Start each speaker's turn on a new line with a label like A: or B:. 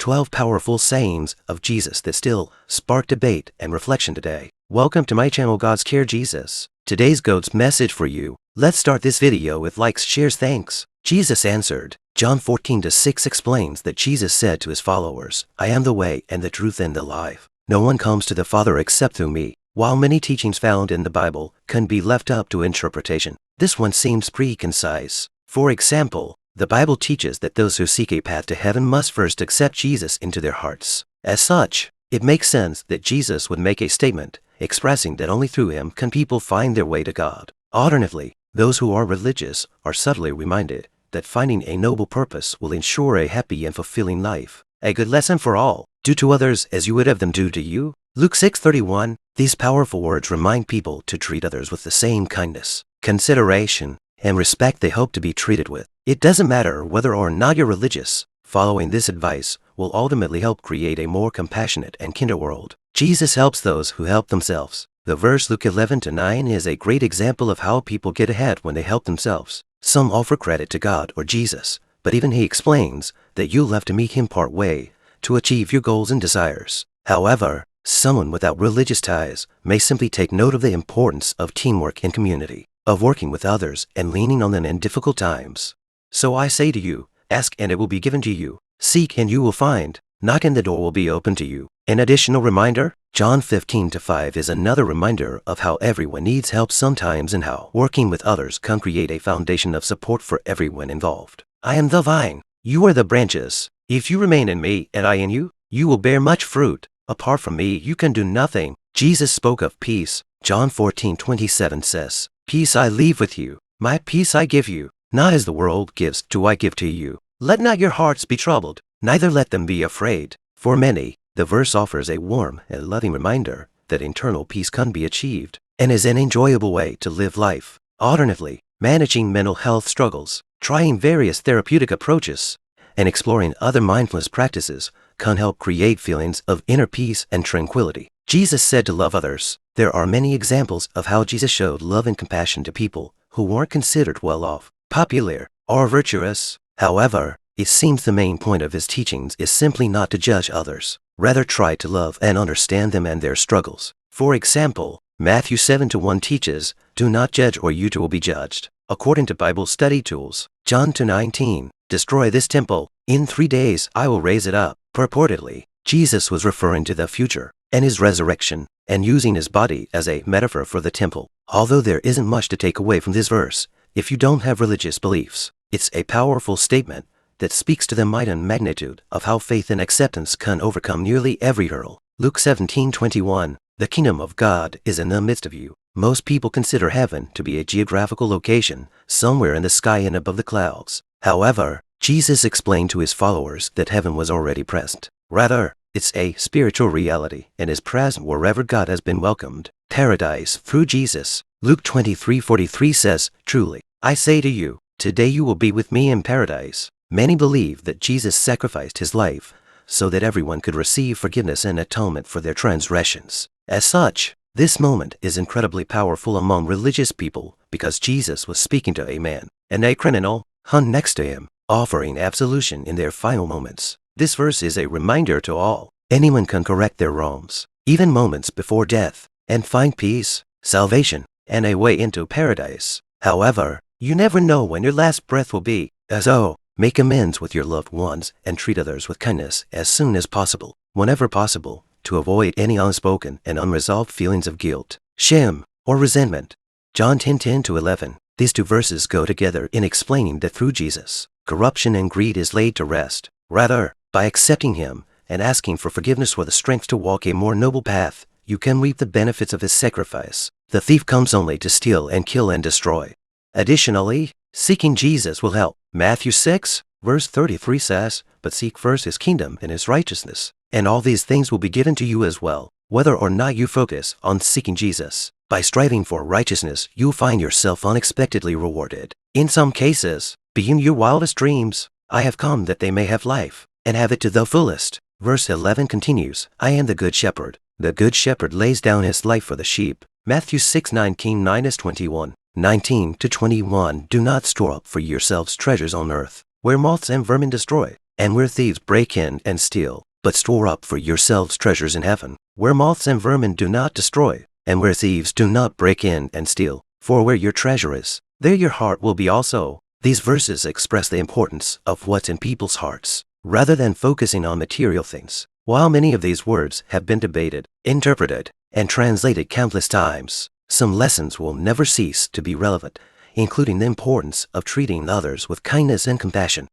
A: 12 powerful sayings of Jesus that still spark debate and reflection today. Welcome to my channel God's Care Jesus. Today's God's message for you. Let's start this video with likes, shares, thanks. Jesus answered. John 14:6 explains that Jesus said to his followers, I am the way and the truth and the life. No one comes to the Father except through me. While many teachings found in the Bible can be left up to interpretation, this one seems pretty concise. For example, the Bible teaches that those who seek a path to heaven must first accept Jesus into their hearts. As such, it makes sense that Jesus would make a statement expressing that only through him can people find their way to God. Alternatively, those who are religious are subtly reminded that finding a noble purpose will ensure a happy and fulfilling life. A good lesson for all. Do to others as you would have them do to you. Luke 6:31. These powerful words remind people to treat others with the same kindness, consideration, and respect they hope to be treated with. It doesn't matter whether or not you're religious. Following this advice will ultimately help create a more compassionate and kinder world. Jesus helps those who help themselves. The verse Luke 11:9 is a great example of how people get ahead when they help themselves. Some offer credit to God or Jesus, but even he explains that you'll have to meet him part way to achieve your goals and desires. However, someone without religious ties may simply take note of the importance of teamwork and community, of working with others and leaning on them in difficult times. So I say to you, ask and it will be given to you. Seek and you will find. Knock and the door will be open to you. An additional reminder, John 15:5 is another reminder of how everyone needs help sometimes and how working with others can create a foundation of support for everyone involved. I am the vine. You are the branches. If you remain in me and I in you, you will bear much fruit. Apart from me, you can do nothing. Jesus spoke of peace. John 14:27 says, Peace I leave with you. My peace I give you. Not as the world gives do I give to you. Let not your hearts be troubled, neither let them be afraid. For many, the verse offers a warm and loving reminder that internal peace can be achieved and is an enjoyable way to live life. Alternatively, managing mental health struggles, trying various therapeutic approaches, and exploring other mindfulness practices can help create feelings of inner peace and tranquility. Jesus said to love others. There are many examples of how Jesus showed love and compassion to people who weren't considered well-off, popular, or virtuous. However, it seems the main point of his teachings is simply not to judge others. Rather, try to love and understand them and their struggles. For example, Matthew 7:1 teaches, Do not judge or you too will be judged. According to Bible study tools, John 2:19, Destroy this temple. In 3 days I will raise it up. Purportedly, Jesus was referring to the future and his resurrection, and using his body as a metaphor for the temple. Although there isn't much to take away from this verse, if you don't have religious beliefs, it's a powerful statement that speaks to the might and magnitude of how faith and acceptance can overcome nearly every hurdle. Luke 17:21, The kingdom of God is in the midst of you. Most people consider heaven to be a geographical location, somewhere in the sky and above the clouds. However, Jesus explained to his followers that heaven was already present. Rather, it's a spiritual reality and is present wherever God has been welcomed. Paradise through Jesus. Luke 23:43 says, Truly, I say to you, today you will be with me in paradise. Many believe that Jesus sacrificed his life so that everyone could receive forgiveness and atonement for their transgressions. As such, this moment is incredibly powerful among religious people because Jesus was speaking to a man and a criminal hung next to him, offering absolution in their final moments. This verse is a reminder to all. Anyone can correct their wrongs, even moments before death, and find peace, salvation, and a way into paradise. However, you never know when your last breath will be. So, make amends with your loved ones and treat others with kindness as soon as possible, whenever possible, to avoid any unspoken and unresolved feelings of guilt, shame, or resentment. John 10:10-11. These two verses go together in explaining that through Jesus, corruption and greed is laid to rest. Rather, by accepting him and asking for forgiveness for the strength to walk a more noble path, you can reap the benefits of his sacrifice. The thief comes only to steal and kill and destroy. Additionally, seeking Jesus will help. Matthew 6:33 says, But seek first his kingdom and his righteousness, and all these things will be given to you as well, whether or not you focus on seeking Jesus. By striving for righteousness, you'll find yourself unexpectedly rewarded. In some cases, beyond your wildest dreams. I have come that they may have life, and have it to the fullest. Verse 11 continues, I am the good shepherd. The good shepherd lays down his life for the sheep. Matthew 6:19-21. 19-21. Do not store up for yourselves treasures on earth, where moths and vermin destroy, and where thieves break in and steal. But store up for yourselves treasures in heaven, where moths and vermin do not destroy, and where thieves do not break in and steal. For where your treasure is, there your heart will be also. These verses express the importance of what's in people's hearts, rather than focusing on material things. While many of these words have been debated, interpreted, and translated countless times, some lessons will never cease to be relevant, including the importance of treating others with kindness and compassion.